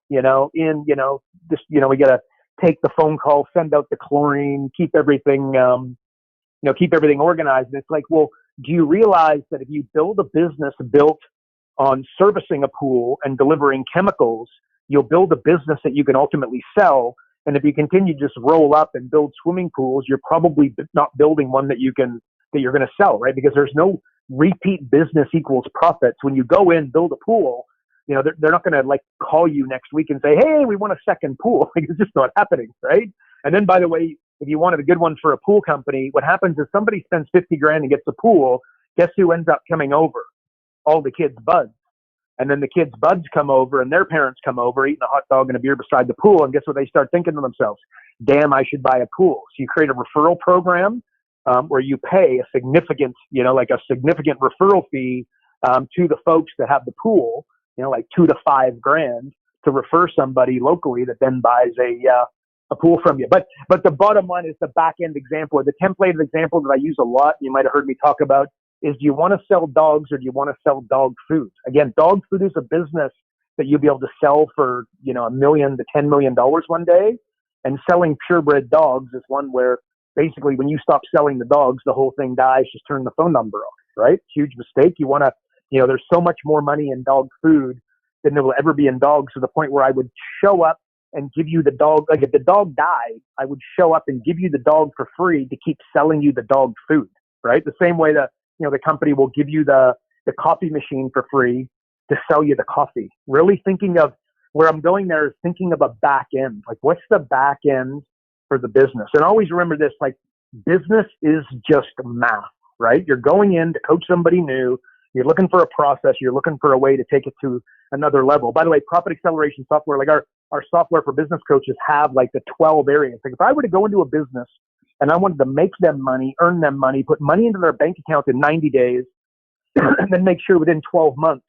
we got to take the phone call, send out the chlorine, keep everything organized. And it's like, well, do you realize that if you build a business built on servicing a pool and delivering chemicals, you'll build a business that you can ultimately sell. And if you continue to just roll up and build swimming pools, you're probably not building one that you're going to sell, right? Because there's no repeat business equals profits. When you go in, build a pool, they're not going to like call you next week and say, hey, we want a second pool. Like, it's just not happening, right? And then, by the way, if you wanted a good one for a pool company, what happens is somebody spends $50,000 and gets a pool. Guess who ends up coming over? All the kids' buds. And then the kids' buds come over and their parents come over, eating a hot dog and a beer beside the pool. And guess what they start thinking to themselves? Damn, I should buy a pool. So you create a referral program where you pay a significant, significant referral fee to the folks that have the pool, like $2,000 to $5,000 to refer somebody locally that then buys a pool from you. But the bottom line is the back end example, or the templated example that I use a lot. You might have heard me talk about is, do you want to sell dogs or do you want to sell dog food? Again, dog food is a business that you'll be able to sell for, $1 million to $10 million one day. And selling purebred dogs is one where basically when you stop selling the dogs, the whole thing dies. Just turn the phone number off, right? Huge mistake. You want to, there's so much more money in dog food than there will ever be in dogs, to the point where I would show up and give you the dog. Like if the dog died, I would show up and give you the dog for free to keep selling you the dog food, right? The same way that, the company will give you the coffee machine for free to sell you the coffee. Really thinking of where I'm going there is thinking of a back end. Like, what's the back end for the business? And always remember this, like, business is just math, right? You're going in to coach somebody new. You're looking for a process. You're looking for a way to take it to another level. By the way, profit acceleration software, like our software for business coaches have like the 12 areas. Like if I were to go into a business and I wanted to make them money, earn them money, put money into their bank account in 90 days, and then make sure within 12 months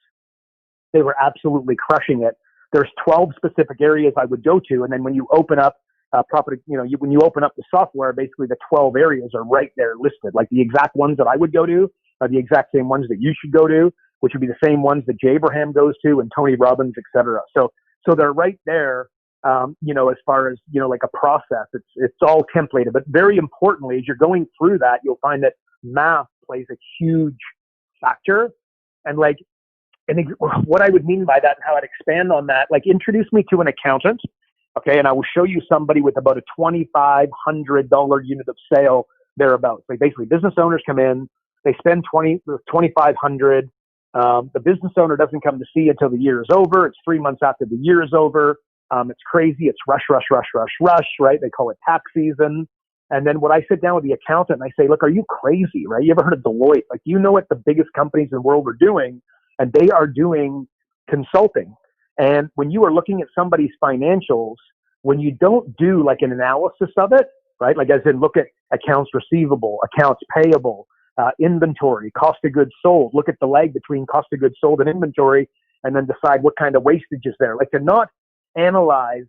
they were absolutely crushing it, there's 12 specific areas I would go to. And then when you open up when you open up the software, basically the 12 areas are right there listed. Like the exact ones that I would go to are the exact same ones that you should go to, which would be the same ones that Jay Abraham goes to and Tony Robbins, et cetera. So they're right there. As far as, like a process, it's all templated, but very importantly, as you're going through that, you'll find that math plays a huge factor. And what I would mean by that and how I'd expand on that, like introduce me to an accountant. Okay. And I will show you somebody with about a $2,500 unit of sale thereabouts. Like basically business owners come in, they spend $2,500. The business owner doesn't come to see you until the year is over. It's 3 months after the year is over. It's crazy. It's rush, right? They call it tax season. And then when I sit down with the accountant and I say, look, are you crazy, right? You ever heard of Deloitte? Like, you know what the biggest companies in the world are doing, and they are doing consulting. And when you are looking at somebody's financials, when you don't do like an analysis of it, right? Like as in look at accounts receivable, accounts payable, inventory, cost of goods sold, look at the lag between cost of goods sold and inventory, and then decide what kind of wastage is there. Like to not analyze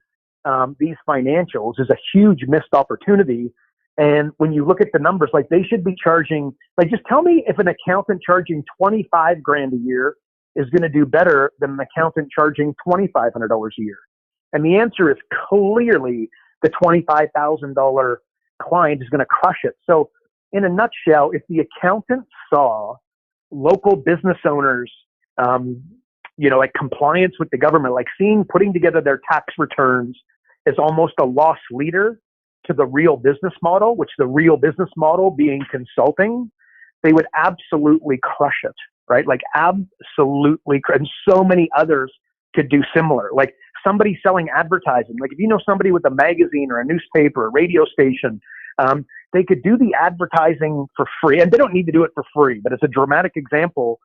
these financials is a huge missed opportunity. And when you look at the numbers, like they should be charging, like just tell me if an accountant charging $25,000 a year is going to do better than an accountant charging $2,500 a year. And the answer is clearly the $25,000 client is going to crush it. So in a nutshell, if the accountant saw local business owners, like compliance with the government, like putting together their tax returns is almost a lost leader to the real business model, which the real business model being consulting, they would absolutely crush it, right? Like absolutely. And so many others could do similar. Like somebody selling advertising. Like if you know somebody with a magazine or a newspaper, a radio station, they could do the advertising for free, and they don't need to do it for free, but it's a dramatic example.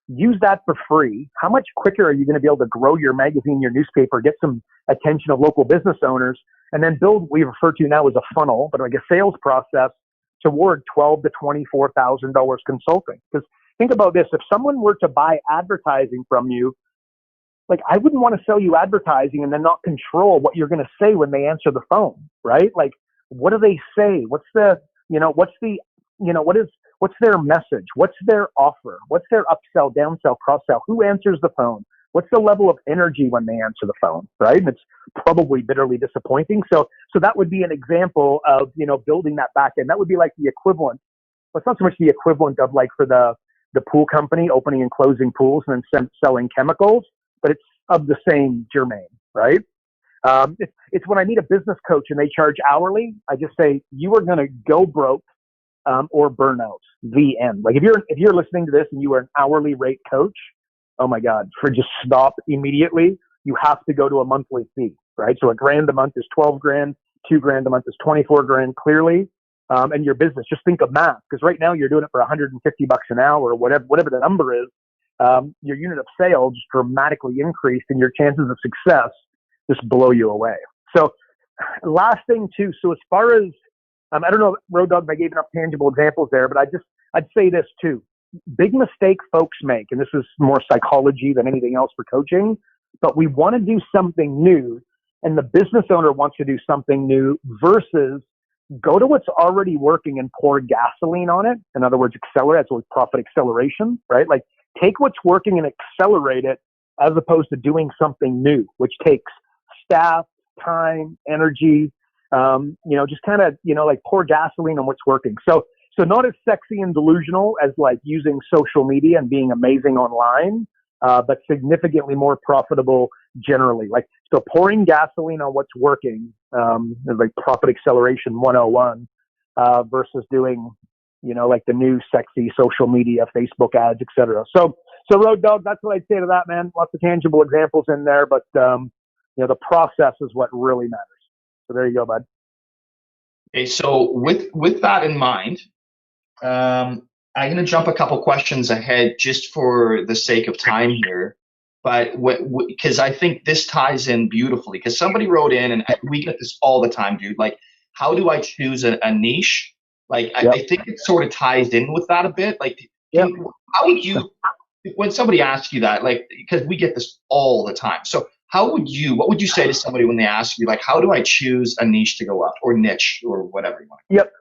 Use that for free. How much quicker are you going to be able to grow your magazine, your newspaper, get some attention of local business owners, and then build what we refer to now as a funnel, but like a sales process toward $12,000 to $24,000 consulting? Because think about this: if someone were to buy advertising from you, like, I wouldn't want to sell you advertising and then not control what you're going to say when they answer the phone, right? Like, what do they say? What's the, what's their message? What's their offer? What's their upsell, downsell, cross-sell? Who answers the phone? What's the level of energy when they answer the phone, right? And it's probably bitterly disappointing. So that would be an example of, building that back end. That would be like the equivalent. Well, it's not so much the equivalent of like for the pool company opening and closing pools and then selling chemicals, but it's of the same germane, right? It's when I meet a business coach and they charge hourly, I just say, you are going to go broke or burn out. The end. Like, if you're listening to this and you are an hourly rate coach, oh my God, just stop immediately. You have to go to a monthly fee, right? So $1,000 a month is 12 grand, $2,000 a month is 24 grand clearly. And your business, just think of math, because right now you're doing it for $150 an hour or whatever the number is. Your unit of sale just dramatically increased, and your chances of success just blow you away. So last thing too, so as far as, I don't know, Road Dog, if I gave enough tangible examples there, but I'd say this too. Big mistake folks make, and this is more psychology than anything else for coaching, but we want to do something new, and the business owner wants to do something new versus go to what's already working and pour gasoline on it. In other words, accelerate. That's what profit acceleration, right? Like, take what's working and accelerate it, as opposed to doing something new, which takes staff, time, energy, just kind of, like pour gasoline on what's working. So not as sexy and delusional as like using social media and being amazing online, but significantly more profitable generally. Like, so pouring gasoline on what's working, is like profit acceleration 101, versus doing, like the new sexy social media, Facebook ads, etc. So Road Dog, that's what I'd say to that, man. Lots of tangible examples in there, but the process is what really matters. So there you go, bud. Okay, so with that in mind, I'm going to jump a couple questions ahead just for the sake of time here. But because I think this ties in beautifully, because somebody wrote in, and we get this all the time, dude. Like, how do I choose a niche? Like, yep. I think it sort of ties in with that a bit. Like, yep. How would you, when somebody asks you that, like, because we get this all the time. So what would you say to somebody when they ask you, like, how do I choose a niche to go up, or niche, or whatever you want? Yep.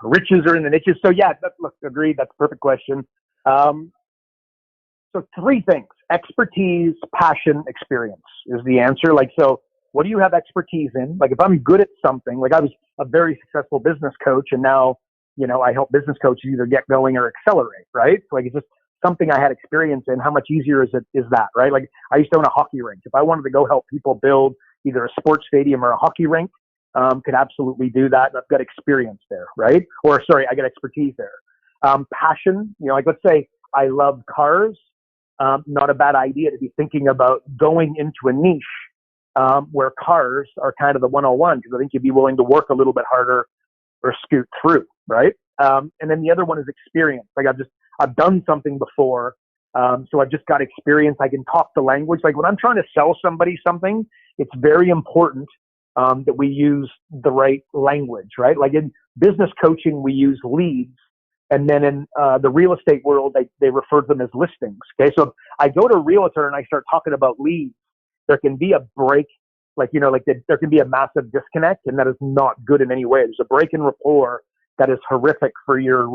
Riches are in the niches. So yeah, look, agreed. That's a perfect question. So three things: expertise, passion, experience is the answer. Like, so what do you have expertise in? Like, if I'm good at something, like I was a very successful business coach, and now, I help business coaches either get going or accelerate, right? So like, it's just something I had experience in. How much easier is that, right? Like, I used to own a hockey rink. If I wanted to go help people build either a sports stadium or a hockey rink, could absolutely do that. And I've got experience there, right? Or sorry, I got expertise there. Passion, like, let's say I love cars. Not a bad idea to be thinking about going into a niche where cars are kind of the 101, because I think you'd be willing to work a little bit harder or scoot through, right? And then the other one is experience. Like, I've done something before, so I've just got experience. I can talk the language. Like, when I'm trying to sell somebody something, it's very important that we use the right language, right? Like, in business coaching, we use leads. And then in the real estate world, they refer to them as listings. Okay, so if I go to a realtor and I start talking about leads, there can be a break, there can be a massive disconnect, and that is not good in any way. There's a break in rapport that is horrific for your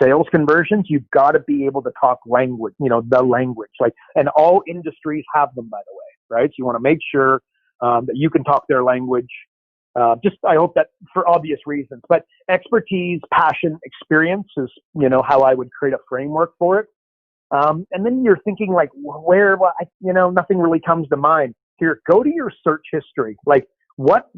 sales conversions. You've got to be able to talk language, the language. Like, and all industries have them, by the way, right? So you want to make sure that you can talk their language. I hope that for obvious reasons, but expertise, passion, experience is, how I would create a framework for it. And then you're thinking like, nothing really comes to mind. Here, go to your search history. Like, what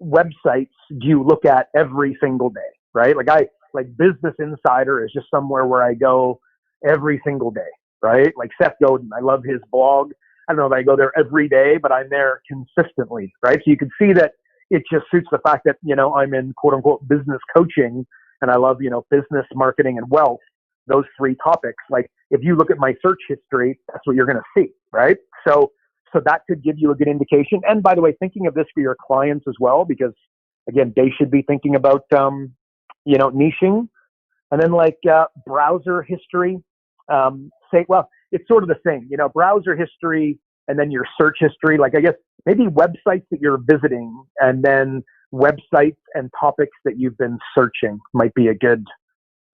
websites do you look at every single day, right? Like Business Insider is just somewhere where I go every single day, right? Like Seth Godin, I love his blog. I don't know if I go there every day, but I'm there consistently, right? So you can see that it just suits the fact that, I'm in quote unquote business coaching, and I love, business, marketing, and wealth, those three topics. Like if you look at my search history, that's what you're going to see, right? So that could give you a good indication. And by the way, thinking of this for your clients as well, because again, they should be thinking about, niching. And then browser history, it's sort of the same, browser history and then your search history. Like I guess maybe websites that you're visiting and then websites and topics that you've been searching might be a good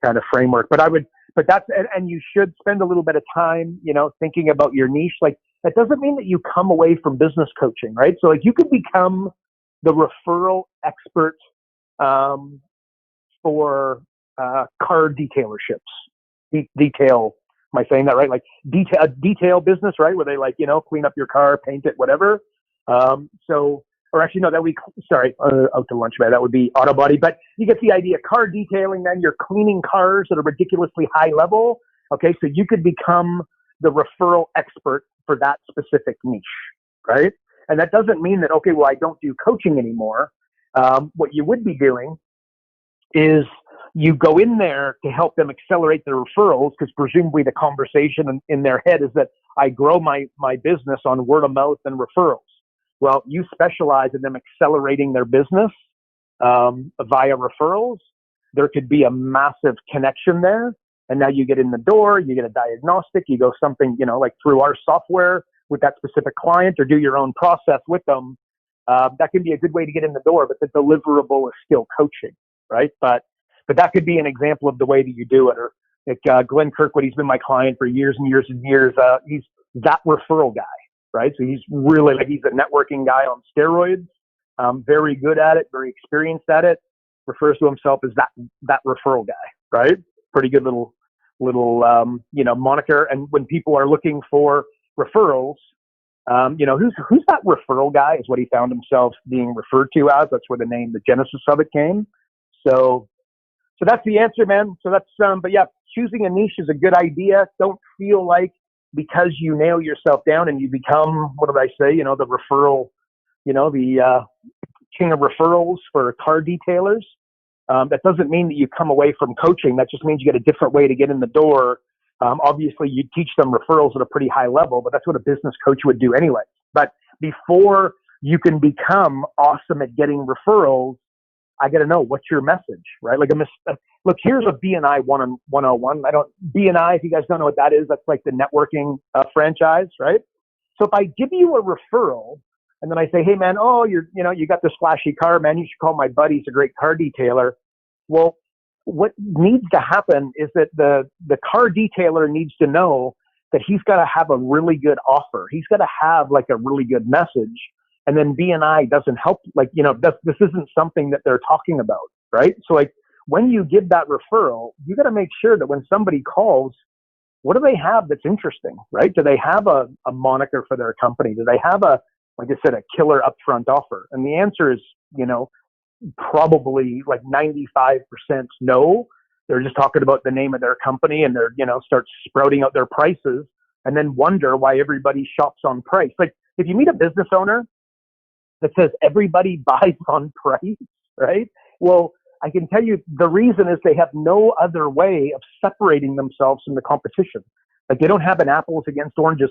kind of framework. And you should spend a little bit of time, thinking about your niche. Like that doesn't mean that you come away from business coaching, right? So like you could become the referral expert for car detailerships. Detail, am I saying that right? Like detail business, right? Where they clean up your car, paint it, whatever. Or actually, no, out to lunch, man. That would be auto body, but you get the idea. Car detailing, then you're cleaning cars at a ridiculously high level. Okay, so you could become the referral expert for that specific niche, right? And that doesn't mean that, okay, well, I don't do coaching anymore. What you would be doing is you go in there to help them accelerate their referrals, because presumably the conversation in their head is that I grow my business on word of mouth and referrals. Well, you specialize in them accelerating their business via referrals. There could be a massive connection there. And now you get in the door, you get a diagnostic, you go something, like through our software with that specific client, or do your own process with them. That can be a good way to get in the door, but the deliverable is still coaching, right? But that could be an example of the way that you do it. Or like Glenn Kirkwood, he's been my client for years and years and years. He's that referral guy. Right. So he's really he's a networking guy on steroids, very good at it, very experienced at it, refers to himself as that referral guy. Right. Pretty good little moniker. And when people are looking for referrals, who's that referral guy is what he found himself being referred to as. That's where the genesis of it came. So that's the answer, man. So that's, but yeah, choosing a niche is a good idea. Don't feel like, because you nail yourself down and you become, what did I say? The referral, the king of referrals for car detailers. That doesn't mean that you come away from coaching. That just means you get a different way to get in the door. Obviously, you teach them referrals at a pretty high level, but that's what a business coach would do anyway. But before you can become awesome at getting referrals, I got to know what's your message, right? Like look, here's a BNI 101. BNI, if you guys don't know what that is, that's like the networking franchise, right? So if I give you a referral and then I say, hey man, you got this flashy car, man, you should call my buddy. He's a great car detailer. Well, what needs to happen is that the car detailer needs to know that he's got to have a really good offer. He's got to have like a really good message. And then BNI doesn't help, this isn't something that they're talking about, right? So like when you give that referral, you got to make sure that when somebody calls, what do they have that's interesting, right? Do they have a moniker for their company? Do they have like I said, a killer upfront offer? And the answer is, probably like 95% no. They're just talking about the name of their company and they're, start sprouting out their prices and then wonder why everybody shops on price. Like if you meet a business owner that says everybody buys on price, right? Well, I can tell you the reason is they have no other way of separating themselves from the competition. Like they don't have an apples against oranges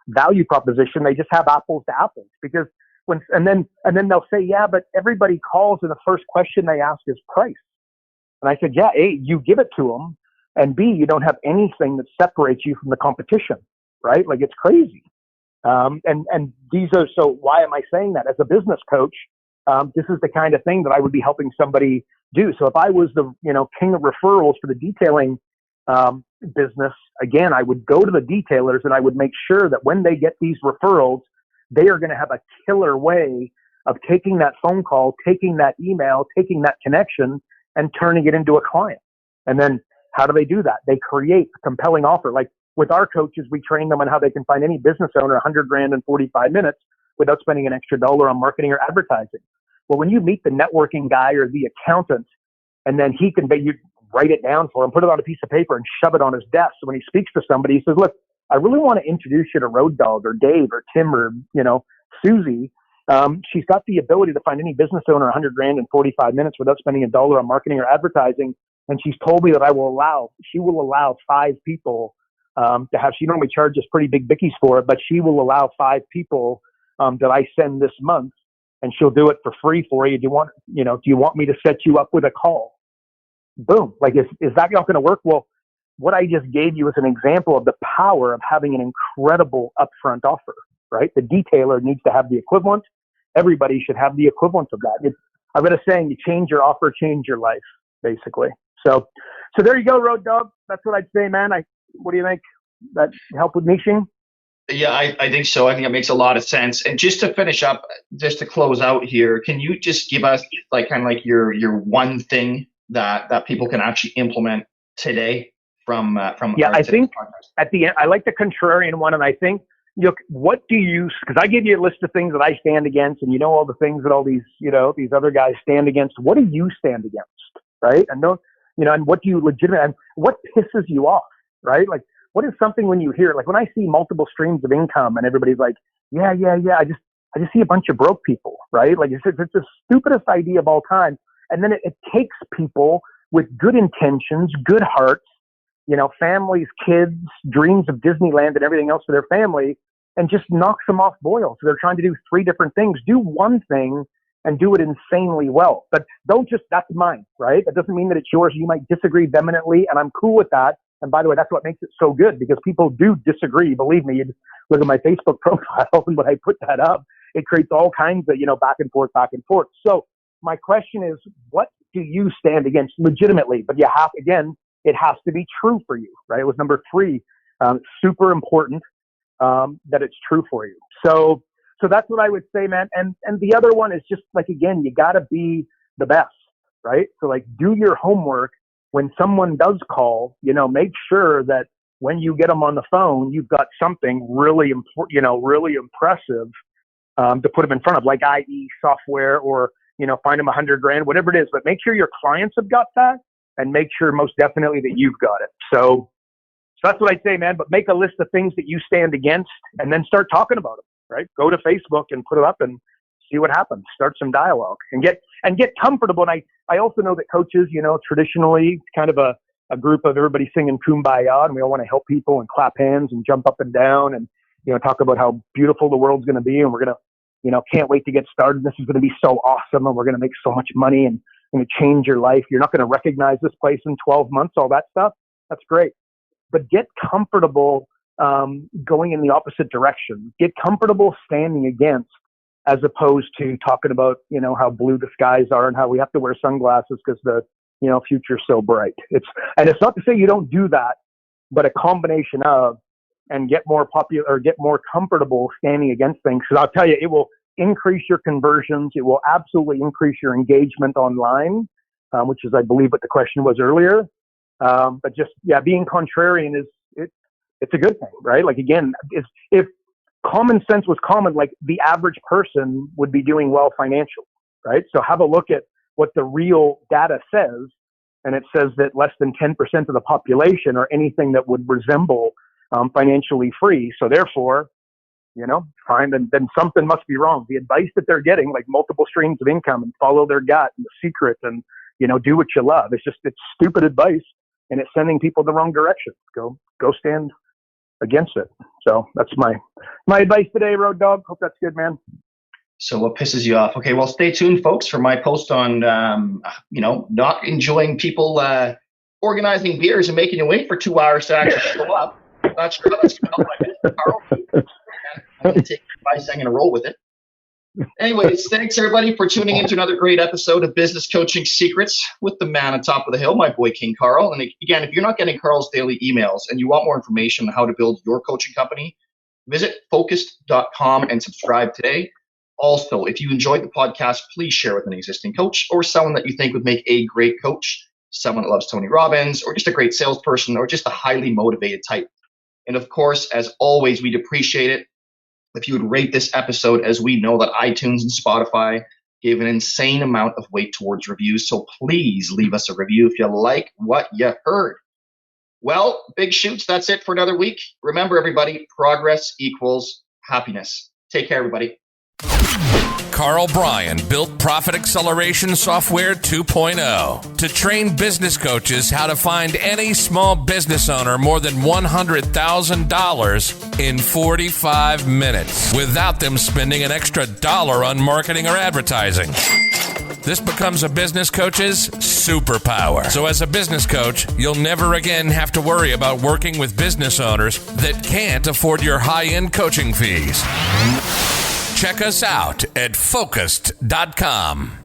value proposition. They just have apples to apples because and then they'll say, yeah, but everybody calls and the first question they ask is price. And I said, yeah, A, you give it to them, and B, you don't have anything that separates you from the competition, right? Like it's crazy. And these are, so why am I saying that? As a business coach, this is the kind of thing that I would be helping somebody do. So if I was the, king of referrals for the detailing, business, again, I would go to the detailers and I would make sure that when they get these referrals, they are going to have a killer way of taking that phone call, taking that email, taking that connection and turning it into a client. And then how do they do that? They create a compelling offer. Like with our coaches, we train them on how they can find any business owner $100,000 in 45 minutes without spending an extra dollar on marketing or advertising. Well, when you meet the networking guy or the accountant, and then he can you write it down for him, put it on a piece of paper and shove it on his desk. So when he speaks to somebody, he says, look, I really want to introduce you to Road Dog or Dave or Tim or, Susie. She's got the ability to find any business owner $100,000 in 45 minutes without spending $1 on marketing or advertising. And she's told me that she will allow 5 people to have. She normally charges pretty big bickies for it, but she will allow 5 people that I send this month, and she'll do it for free for you. Do you want me to set you up with a call? Boom. Like, is that not going to work? Well, what I just gave you is an example of the power of having an incredible upfront offer, right? The detailer needs to have the equivalent. Everybody should have the equivalent of that. I've got a saying: you change your offer, change your life, basically. So there you go, Road Dog. That's what I'd say, man. What do you think? That help with niching? Yeah, I think so. I think it makes a lot of sense. And just to finish up, just to close out here, can you just give us your one thing that people can actually implement today from I think podcast? At the end, I like the contrarian one, and I think, look, what do you? Because I give you a list of things that I stand against, and all the things that all these these other guys stand against. What do you stand against, right? And and what do you legitimately? And what pisses you off, right? Like, what is something when you hear, like when I see multiple streams of income and everybody's like, yeah, I just see a bunch of broke people, right? Like, it's the stupidest idea of all time. And then it takes people with good intentions, good hearts, families, kids, dreams of Disneyland and everything else for their family, and just knocks them off boil. So they're trying to do 3 different things. Do one thing and do it insanely well. But that's mine, right? That doesn't mean that it's yours. You might disagree vehemently, and I'm cool with that. And by the way, that's what makes it so good, because people do disagree. Believe me, you look at my Facebook profile, and when I put that up, it creates all kinds of, back and forth. So my question is, what do you stand against legitimately? But it has to be true for you, right? It was number 3, super important that it's true for you. So that's what I would say, man. And the other one is just like, again, you got to be the best, right? So like, do your homework. When someone does call, make sure that when you get them on the phone, you've got something really important, really impressive to put them in front of, like i.e. software, or find them $100,000, whatever it is. But make sure your clients have got that, and make sure most definitely that you've got it. So that's what I'd say, man. But make a list of things that you stand against, and then start talking about them. Right? Go to Facebook and put it up and see what happens. Start some dialogue and get comfortable. And I also know that coaches, traditionally kind of a group of everybody singing Kumbaya, and we all want to help people and clap hands and jump up and down and, talk about how beautiful the world's going to be. And we're going to, can't wait to get started. This is going to be so awesome. And we're going to make so much money and going to change your life. You're not going to recognize this place in 12 months, all that stuff. That's great. But get comfortable going in the opposite direction. Get comfortable standing against, as opposed to talking about, how blue the skies are and how we have to wear sunglasses because the, future's so bright. It's not to say you don't do that, but a combination of, and get more popular or get more comfortable standing against things. Because I'll tell you, it will increase your conversions. It will absolutely increase your engagement online, which is, I believe, what the question was earlier. But just, being contrarian it's a good thing, right? Like, again, if common sense was common, like, the average person would be doing well financially, right? So have a look at what the real data says, and it says that less than 10% of the population are anything that would resemble financially free. So therefore, fine, then something must be wrong. The advice that they're getting, like multiple streams of income and follow their gut and the secret and, do what you love. It's stupid advice, and it's sending people the wrong direction. Go stand against it. So that's my advice today, Road Dog. Hope that's good, man. So what pisses you off? Okay, well, stay tuned, folks, for my post on, not enjoying people organizing beers and making you wait for 2 hours to actually show up. I'm not sure how that's going to help my business, Carl. I'm going to take advice. I'm going to roll with it. Anyways, thanks, everybody, for tuning in to another great episode of Business Coaching Secrets with the man on top of the hill, my boy, King Carl. And again, if you're not getting Carl's daily emails and you want more information on how to build your coaching company, visit focused.com and subscribe today. Also, if you enjoyed the podcast, please share with an existing coach or someone that you think would make a great coach, someone that loves Tony Robbins, or just a great salesperson, or just a highly motivated type. And of course, as always, we'd appreciate it if you would rate this episode, as we know that iTunes and Spotify gave an insane amount of weight towards reviews. So please leave us a review if you like what you heard. Well, big shoots, that's it for another week. Remember, everybody, progress equals happiness. Take care, everybody. Karl Bryan built Profit Acceleration Software 2.0 to train business coaches how to find any small business owner more than $100,000 in 45 minutes without them spending an extra dollar on marketing or advertising. This becomes a business coach's superpower. So as a business coach, you'll never again have to worry about working with business owners that can't afford your high-end coaching fees. Check us out at Focused.com.